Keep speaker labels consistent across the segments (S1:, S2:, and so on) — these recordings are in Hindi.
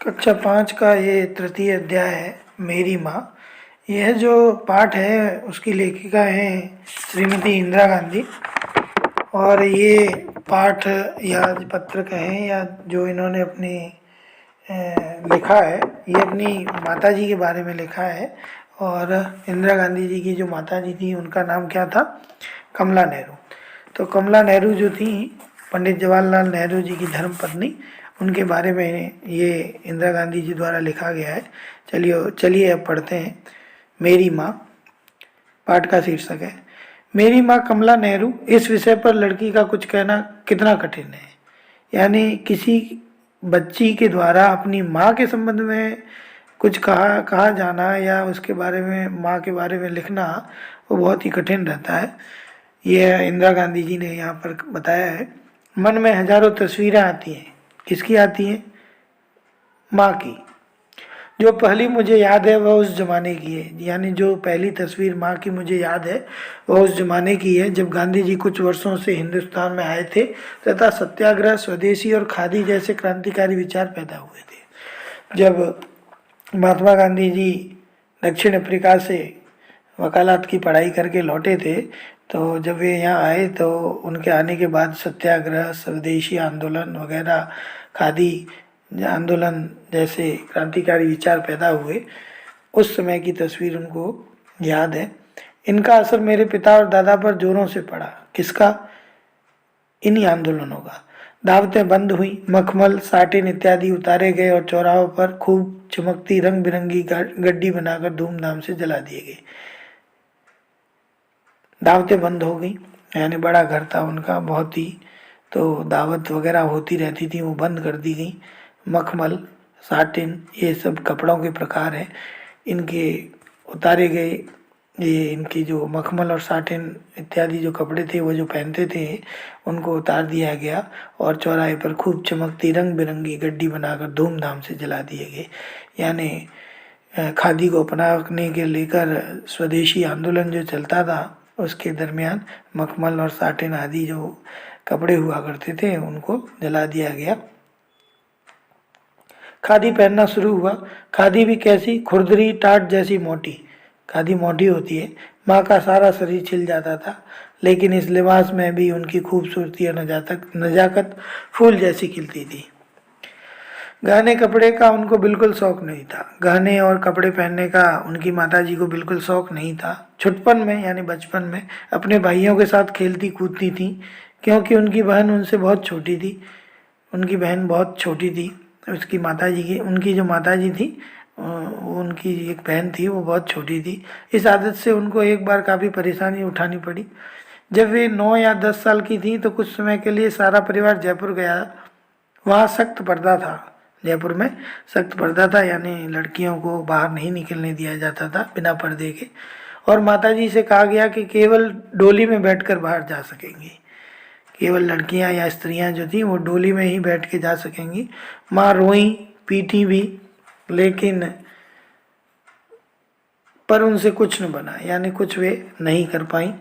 S1: कक्षा 5 का ये तृतीय अध्याय है, मेरी माँ। यह जो पाठ है उसकी लेखिका है श्रीमती इंदिरा गांधी। और ये पाठ या पत्र कहें या जो इन्होंने अपनी लिखा है, ये अपनी माता जी के बारे में लिखा है। और इंदिरा गांधी जी की जो माता जी थी उनका नाम क्या था? कमला नेहरू। तो कमला नेहरू जो थी पंडित जवाहरलाल नेहरू जी की धर्मपत्नी, उनके बारे में ये इंदिरा गांधी जी द्वारा लिखा गया है। चलिए चलिए अब पढ़ते हैं। मेरी माँ। पाठ का शीर्षक है मेरी माँ कमला नेहरू। इस विषय पर लड़की का कुछ कहना कितना कठिन है। यानी किसी बच्ची के द्वारा अपनी माँ के संबंध में कुछ कहा कहा जाना या उसके बारे में, माँ के बारे में लिखना, वो बहुत ही कठिन रहता है। यह इंदिरा गांधी जी ने यहाँ पर बताया है। मन में हजारों तस्वीरें आती हैं। किसकी आती हैं? माँ की। जो पहली मुझे याद है वह उस जमाने की है। यानी जो पहली तस्वीर माँ की मुझे याद है वह उस जमाने की है जब गांधी जी कुछ वर्षों से हिंदुस्तान में आए थे तथा सत्याग्रह, स्वदेशी और खादी जैसे क्रांतिकारी विचार पैदा हुए थे। जब महात्मा गांधी जी दक्षिण अफ्रीका से वकालत की पढ़ाई करके लौटे थे, तो जब वे यहाँ आए तो उनके आने के बाद सत्याग्रह, स्वदेशी आंदोलन वगैरह, खादी आंदोलन जैसे क्रांतिकारी विचार पैदा हुए। उस समय की तस्वीर उनको याद है। इनका असर मेरे पिता और दादा पर जोरों से पड़ा। किसका? इन्हीं आंदोलनों का। दावतें बंद हुई, मखमल, साटिन इत्यादि उतारे गए और चौराहों पर खूब चमकती रंग बिरंगी गड्डी बनाकर धूमधाम से जला दिए गए। दावतें बंद हो गई, यानी बड़ा घर था उनका बहुत ही, तो दावत वगैरह होती रहती थी, वो बंद कर दी गई। मखमल, साटिन, ये सब कपड़ों के प्रकार हैं, इनके उतारे गए। ये इनकी जो मखमल और साटिन इत्यादि जो कपड़े थे वो जो पहनते थे उनको उतार दिया गया और चौराहे पर खूब चमकती रंग बिरंगी गड्डी बनाकर धूमधाम से जला दिए गए। यानी खादी को अपनाने के लेकर स्वदेशी आंदोलन जो चलता था उसके दरमियान मखमल और साटिन आदि जो कपड़े हुआ करते थे उनको जला दिया गया। खादी पहनना शुरू हुआ। खादी भी कैसी? खुरदरी टाट जैसी मोटी। खादी मोटी होती है। माँ का सारा शरीर छिल जाता था, लेकिन इस लिबास में भी उनकी खूबसूरती और नजाकत फूल जैसी खिलती थी। गहने कपड़े का उनको बिल्कुल शौक नहीं था। गहने और कपड़े पहनने का उनकी माताजी को बिल्कुल शौक नहीं था। छुटपन में यानी बचपन में अपने भाइयों के साथ खेलती कूदती थी, क्योंकि उनकी बहन उनसे बहुत छोटी थी। उनकी बहन बहुत छोटी थी। उसकी माताजी की, उनकी जो माताजी थी, उनकी एक बहन थी, वो बहुत छोटी थी। इस आदत से उनको एक बार काफ़ी परेशानी उठानी पड़ी। जब वे 9 या 10 साल की थी तो कुछ समय के लिए सारा परिवार जयपुर गया। वहाँ सख्त पर्दा था। जयपुर में सख्त पर्दा था, यानी लड़कियों को बाहर नहीं निकलने दिया जाता था बिना पर्दे के। और माताजी से कहा गया कि केवल डोली में बैठकर बाहर जा सकेंगी। केवल लड़कियां या स्त्रियां जो थी वो डोली में ही बैठ के जा सकेंगी। माँ रोई, पीटी भी, लेकिन पर उनसे कुछ न बना, यानी कुछ वे नहीं कर पाई।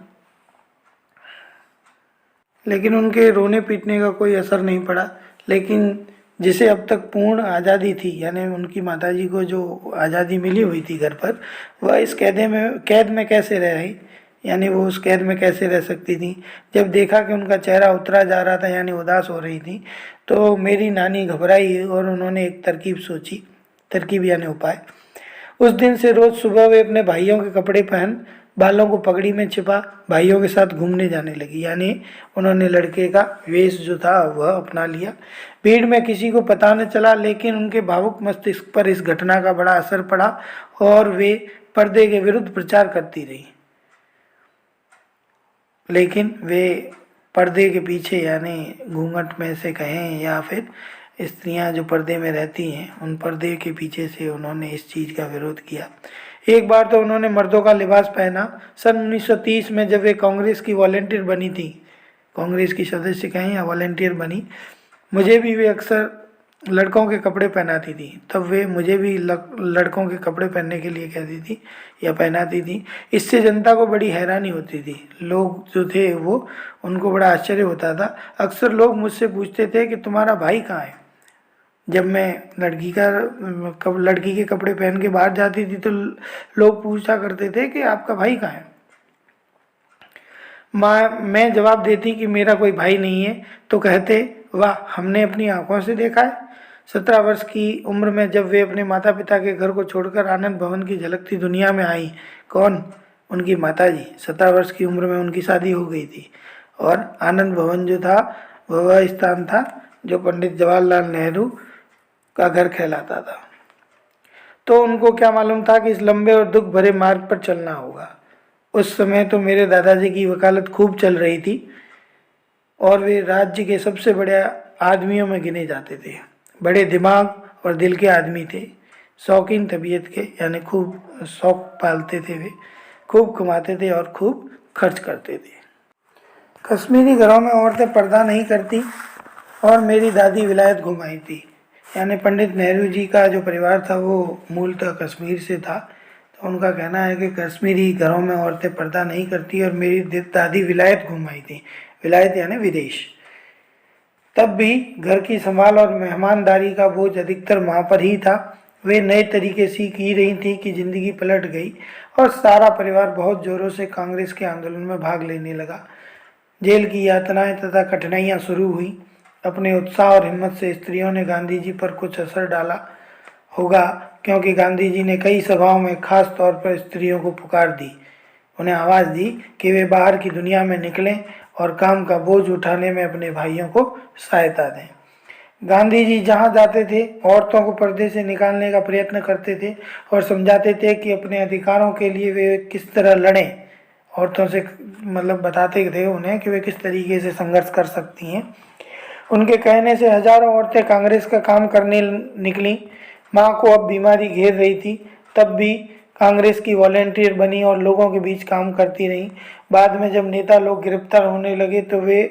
S1: लेकिन उनके रोने पीटने का कोई असर नहीं पड़ा। लेकिन जिसे अब तक पूर्ण आज़ादी थी, यानी उनकी माताजी को जो आज़ादी मिली हुई थी घर पर, वह इस कैद में कैसे रह रही, यानी वो उस कैद में कैसे रह सकती थी। जब देखा कि उनका चेहरा उतरा जा रहा था, यानी उदास हो रही थी, तो मेरी नानी घबराई और उन्होंने एक तरकीब सोची। तरकीब यानी उपाय। उस दिन से रोज सुबह वे अपने भाइयों के कपड़े पहन, बालों को पगड़ी में छिपा, भाइयों के साथ घूमने जाने लगी। यानी उन्होंने लड़के का वेश जो था वह अपना लिया। भीड़ में किसी को पता न चला, लेकिन उनके भावुक मस्तिष्क पर इस घटना का बड़ा असर पड़ा और वे पर्दे के विरुद्ध प्रचार करती रही। लेकिन वे पर्दे के पीछे, यानी घूंघट में से कहें या फिर स्त्रियां जो पर्दे में रहती हैं, उन पर्दे के पीछे से उन्होंने इस चीज़ का विरोध किया। एक बार तो उन्होंने मर्दों का लिबास पहना। सन 1930 में जब वे कांग्रेस की वॉलेंटियर बनी थी, कांग्रेस की सदस्य कहें या वॉलेंटियर बनी, मुझे भी वे अक्सर लड़कों के कपड़े पहनाती थी। तब वे मुझे भी लड़कों के कपड़े पहनने के लिए कहती थी या पहनाती थी। इससे जनता को बड़ी हैरानी होती थी। लोग जो थे वो, उनको बड़ा आश्चर्य होता था। अक्सर लोग मुझसे पूछते थे कि तुम्हारा भाई कहाँ है, जब मैं लड़की के कपड़े पहन के बाहर जाती थी तो लोग पूछा करते थे कि आपका भाई कहाँ है। मैं जवाब देती कि मेरा कोई भाई नहीं है, तो कहते वाह, हमने अपनी आंखों से देखा है। 17 वर्ष की उम्र में जब वे अपने माता पिता के घर को छोड़कर आनंद भवन की झलकती दुनिया में आई। कौन? उनकी माता जी। 17 वर्ष की उम्र में उनकी शादी हो गई थी और आनंद भवन जो था वह स्थान था जो पंडित जवाहरलाल नेहरू का घर कहलाता था। तो उनको क्या मालूम था कि इस लंबे और दुख भरे मार्ग पर चलना होगा। उस समय तो मेरे दादाजी की वकालत खूब चल रही थी और वे राज्य के सबसे बड़े आदमियों में गिने जाते थे। बड़े दिमाग और दिल के आदमी थे, शौकीन तबीयत के, यानी खूब शौक पालते थे वे, खूब कमाते थे और खूब खर्च करते थे। कश्मीरी घरों में औरतें पर्दा नहीं करती और मेरी दादी विलायत घुम आई थी। यानी पंडित नेहरू जी का जो परिवार था वो मूलतः कश्मीर से था। तो उनका कहना है कि कश्मीरी घरों में औरतें पर्दा नहीं करती और मेरी दादी विलायत घुम आई थी। विलायत यानी विदेश। तब भी घर की संभाल और मेहमानदारी का बोझ अधिकतर माँ पर ही था। वे नए तरीके सीख ही रही थी कि जिंदगी पलट गई और सारा परिवार बहुत जोरों से कांग्रेस के आंदोलन में भाग लेने लगा। जेल की यातनाएं तथा कठिनाइयां शुरू हुई। अपने उत्साह और हिम्मत से स्त्रियों ने गांधी जी पर कुछ असर डाला होगा, क्योंकि गांधी जी ने कई सभाओं में खास तौर पर स्त्रियों को पुकार दी, उन्हें आवाज़ दी कि वे बाहर की दुनिया में निकलें और काम का बोझ उठाने में अपने भाइयों को सहायता दें। गांधी जी जहाँ जाते थे औरतों को पर्दे से निकालने का प्रयत्न करते थे और समझाते थे कि अपने अधिकारों के लिए वे किस तरह लड़ें। औरतों से मतलब बताते थे उन्हें कि वे किस तरीके से संघर्ष कर सकती हैं। उनके कहने से हजारों औरतें कांग्रेस का काम करने निकलीं। माँ को अब बीमारी घेर रही थी, तब भी कांग्रेस की वॉलेंटियर बनी और लोगों के बीच काम करती रहीं। बाद में जब नेता लोग गिरफ्तार होने लगे तो वे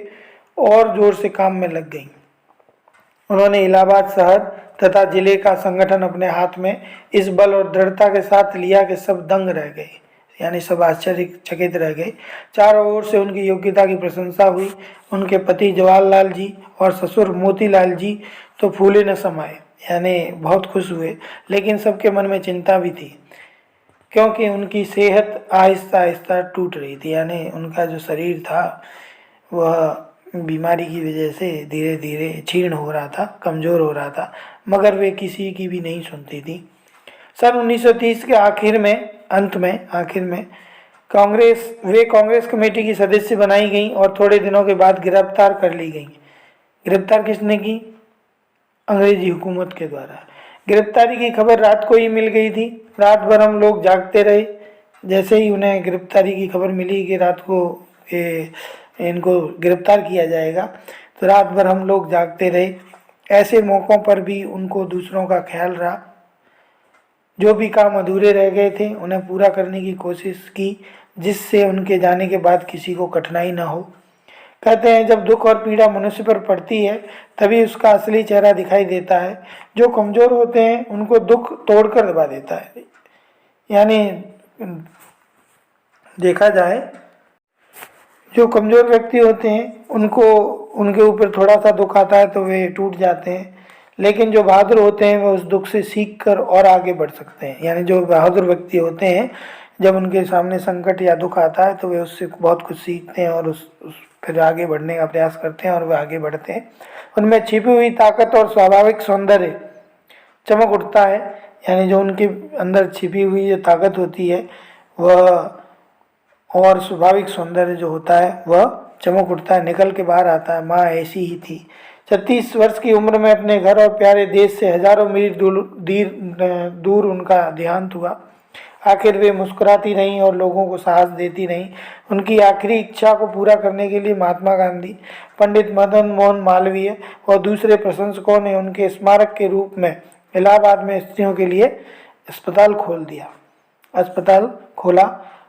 S1: और जोर से काम में लग गईं। उन्होंने इलाहाबाद शहर तथा जिले का संगठन अपने हाथ में इस बल और दृढ़ता के साथ लिया कि सब दंग रह गए, यानी सब आश्चर्यचकित रह गए। चारों ओर से उनकी योग्यता की प्रशंसा हुई। उनके पति जवाहरलाल जी और ससुर मोतीलाल जी तो फूले न समाये, यानी बहुत खुश हुए, लेकिन सबके मन में चिंता भी थी, क्योंकि उनकी सेहत आहिस्ता आहिस्ता टूट रही थी। यानी उनका जो शरीर था वह बीमारी की वजह से धीरे धीरे क्षीण हो रहा था, कमज़ोर हो रहा था, मगर वे किसी की भी नहीं सुनती थी। सन 1930 के आखिर में कांग्रेस कमेटी की सदस्य बनाई गई और थोड़े दिनों के बाद गिरफ्तार कर ली गई। गिरफ्तार किसने की? अंग्रेजी हुकूमत के द्वारा। गिरफ्तारी की खबर रात को ही मिल गई थी। रात भर हम लोग जागते रहे। जैसे ही उन्हें गिरफ्तारी की खबर मिली कि रात को इनको गिरफ्तार किया जाएगा, तो रात भर हम लोग जागते रहे। ऐसे मौक़ों पर भी उनको दूसरों का ख्याल रहा। जो भी काम अधूरे रह गए थे उन्हें पूरा करने की कोशिश की, जिससे उनके जाने के बाद किसी को कठिनाई न हो। कहते हैं जब दुख और पीड़ा मनुष्य पर पड़ती है तभी उसका असली चेहरा दिखाई देता है। जो कमज़ोर होते हैं उनको दुख तोड़कर दबा देता है। यानी देखा जाए, जो कमज़ोर व्यक्ति होते हैं उनको उनके ऊपर थोड़ा सा दुख आता है तो वे टूट जाते हैं, लेकिन जो बहादुर होते हैं वो उस दुख से सीख कर और आगे बढ़ सकते हैं। यानी जो बहादुर व्यक्ति होते हैं, जब उनके सामने संकट या दुख आता है तो वे उससे बहुत कुछ सीखते हैं और उस फिर आगे बढ़ने का प्रयास करते हैं और वे आगे बढ़ते हैं। उनमें छिपी हुई ताकत और स्वाभाविक सौंदर्य चमक उठता है। यानी जो उनके अंदर छिपी हुई जो ताकत होती है वह और स्वाभाविक सौंदर्य जो होता है वह चमक उठता है, निकल के बाहर आता है। माँ ऐसी ही थी। 36 वर्ष की उम्र में अपने घर और प्यारे देश से हजारों मील दूर उनका देहांत हुआ। आखिर वे मुस्कुराती रहीं और लोगों को साहस देती रहीं। उनकी आखिरी इच्छा को पूरा करने के लिए महात्मा गांधी, पंडित मदन मोहन मालवीय और दूसरे प्रशंसकों ने उनके स्मारक के रूप में इलाहाबाद में स्त्रियों के लिए अस्पताल खोला।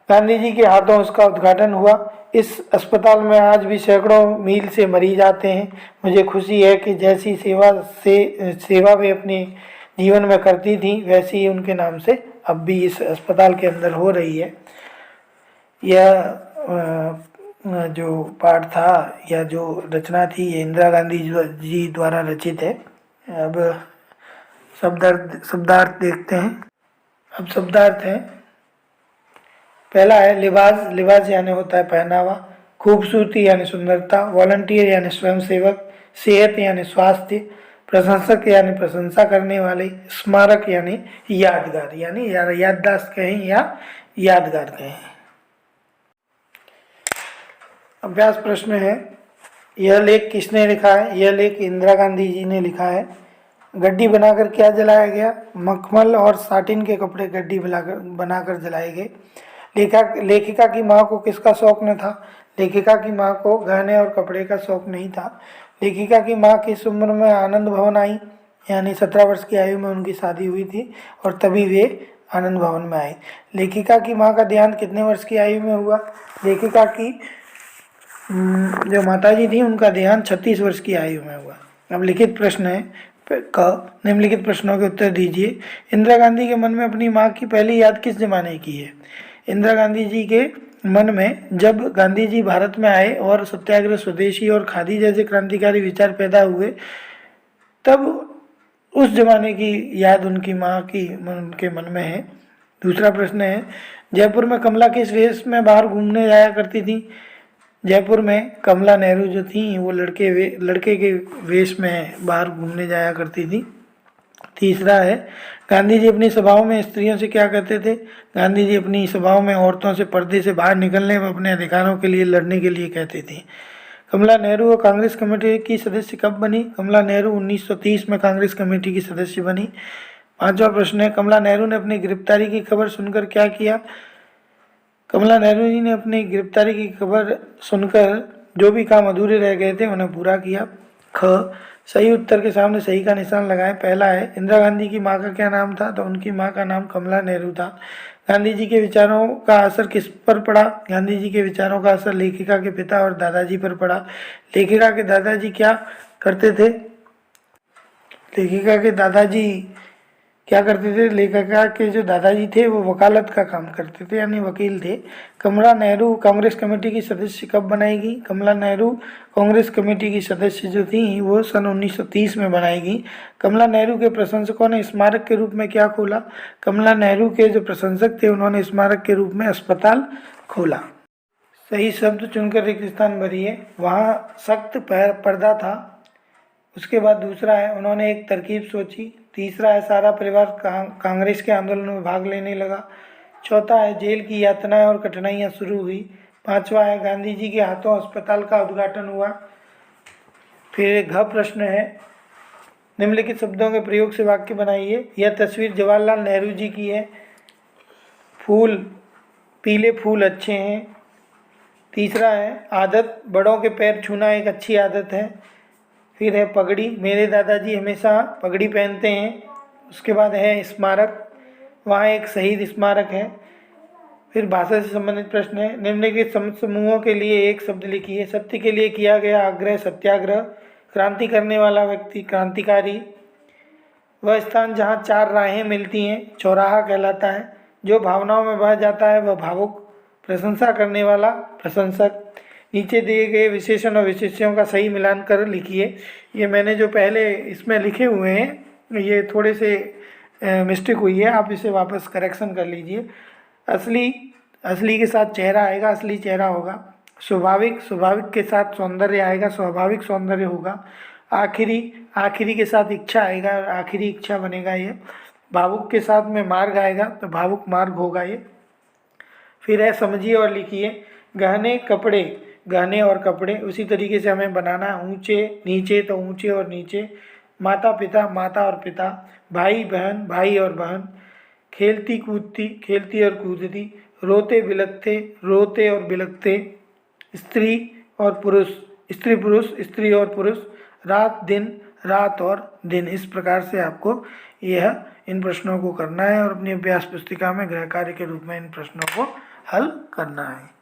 S1: गांधी जी के हाथों उसका उद्घाटन हुआ। इस अस्पताल में आज भी सैकड़ों मील से मरीज आते हैं। मुझे खुशी है कि जैसी सेवा वे अपने जीवन में करती थी वैसी ही उनके नाम से अब भी इस अस्पताल के अंदर हो रही है। यह जो पाठ था या जो रचना थी ये इंदिरा गांधी जी द्वारा रचित है। अब शब्दार्थ देखते हैं। अब शब्दार्थ है, पहला है लिबास। लिबास यानी होता है पहनावा। खूबसूरती यानी सुंदरता। वॉलंटियर यानी स्वयंसेवक। सेहत यानी स्वास्थ्य। प्रशंसक यानी प्रशंसा करने वाले। स्मारक यानी यादगार, यानी याददाश्त कहें या यादगार कहें। अभ्यास प्रश्न है, यह लेख किसने लिखा है? यह लेख इंदिरा गांधी जी ने लिखा है। गड्डी बनाकर क्या जलाया गया? मखमल और साटिन के कपड़े गड्डी बनाकर जलाए गए। लेखिका की माँ को किसका शौक न था? लेखिका की माँ को गहने और कपड़े का शौक नहीं था। लेखिका की माँ किस उम्र में आनंद भवन आई? यानी 17 वर्ष की आयु में उनकी शादी हुई थी और तभी वे आनंद भवन में आई। लेखिका की माँ का देहांत कितने वर्ष की आयु में हुआ? लेखिका की जो माताजी थी उनका देहांत 36 वर्ष की आयु में हुआ। अब लिखित प्रश्न है क, निम्नलिखित प्रश्नों के उत्तर दीजिए। इंदिरा गांधी के मन में अपनी माँ की पहली याद किस जमाने की है? इंदिरा गांधी जी के मन में जब गांधी जी भारत में आए और सत्याग्रह, स्वदेशी और खादी जैसे क्रांतिकारी विचार पैदा हुए, तब उस जमाने की याद उनकी माँ की उनके मन में है। दूसरा प्रश्न है, जयपुर में कमला किस वेश में बाहर घूमने जाया करती थी? जयपुर में कमला नेहरू जो थी वो लड़के के वेश में बाहर घूमने जाया करती थी। तीसरा है, गांधी जी अपनी सभाओं में स्त्रियों से क्या कहते थे? गांधी जी अपनी सभाओं में औरतों से पर्दे से बाहर निकलने व अपने अधिकारों के लिए लड़ने के लिए कहते थे। कमला नेहरू कांग्रेस कमेटी की सदस्य कब बनी? कमला नेहरू 1930 में कांग्रेस कमेटी की सदस्य बनी। पांचवा प्रश्न है, कमला नेहरू ने अपनी गिरफ्तारी की खबर सुनकर क्या किया? कमला नेहरू जी ने अपनी गिरफ्तारी की खबर सुनकर जो भी काम अधूरे रह गए थे उन्हें पूरा किया। ख, सही उत्तर के सामने सही का निशान लगाएं। पहला है, इंदिरा गांधी की माँ का क्या नाम था? तो उनकी माँ का नाम कमला नेहरू था। गांधी जी के विचारों का असर किस पर पड़ा? गांधी जी के विचारों का असर लेखिका के पिता और दादाजी पर पड़ा। लेखिका के दादाजी क्या करते थे? लेखिका के दादाजी क्या करते थे? लेखिका के जो दादाजी थे वो वकालत का काम करते थे, यानी वकील थे। कमला नेहरू कांग्रेस कमेटी की सदस्य कब बनाएगी? कमला नेहरू कांग्रेस कमेटी की सदस्य जो थी वो सन 1930 में बनाएगी। कमला नेहरू के प्रशंसकों ने स्मारक के रूप में क्या खोला? कमला नेहरू के जो प्रशंसक थे उन्होंने स्मारक के रूप में अस्पताल खोला। सही शब्द चुनकर रिक्त स्थान भरिए। वहाँ सख्त पर्दा था। उसके बाद दूसरा है, उन्होंने एक तरकीब सोची। तीसरा है, सारा परिवार कांग्रेस के आंदोलन में भाग लेने लगा। चौथा है, जेल की यातनाएं और कठिनाइयां शुरू हुई। पांचवा है, गांधी जी के हाथों अस्पताल का उद्घाटन हुआ। फिर एक घ प्रश्न है, निम्नलिखित शब्दों के प्रयोग से वाक्य बनाइए। यह तस्वीर जवाहरलाल नेहरू जी की है। फूल, पीले फूल अच्छे हैं। तीसरा है, आदत, बड़ों के पैर छूना एक अच्छी आदत है। फिर है पगड़ी, मेरे दादाजी हमेशा पगड़ी पहनते हैं। उसके बाद है स्मारक, वहाँ एक शहीद स्मारक है। फिर भाषा से संबंधित प्रश्न है, निम्नलिखित समूहों के लिए एक शब्द लिखिए। सत्य के लिए किया गया आग्रह सत्याग्रह। क्रांति करने वाला व्यक्ति क्रांतिकारी। वह स्थान जहाँ चार राहें मिलती हैं चौराहा कहलाता है। जो भावनाओं में बह जाता है वह भावुक। प्रशंसा करने वाला प्रशंसक। नीचे दिए गए विशेषण और विशेष्यों का सही मिलान कर लिखिए। ये मैंने जो पहले इसमें लिखे हुए हैं ये थोड़े से मिस्टेक हुई है, आप इसे वापस करेक्शन कर लीजिए। असली के साथ चेहरा आएगा, असली चेहरा होगा। स्वाभाविक के साथ सौंदर्य आएगा, स्वाभाविक सौंदर्य होगा। आखिरी के साथ इच्छा आएगा, आखिरी इच्छा बनेगा ये। भावुक के साथ में मार्ग आएगा तो भावुक मार्ग होगा ये। फिर है समझिए और लिखिए। गहने और कपड़े उसी तरीके से हमें बनाना है। ऊंचे नीचे तो ऊंचे और नीचे। माता पिता, माता और पिता। भाई बहन, भाई और बहन। खेलती कूदती, खेलती और कूदती। रोते बिलखते, रोते और बिलखते। स्त्री और पुरुष, स्त्री पुरुष, स्त्री और पुरुष। रात दिन, रात और दिन। इस प्रकार से आपको यह इन प्रश्नों को करना है और अपनी अभ्यास पुस्तिका में गृह कार्य के रूप में इन प्रश्नों को हल करना है।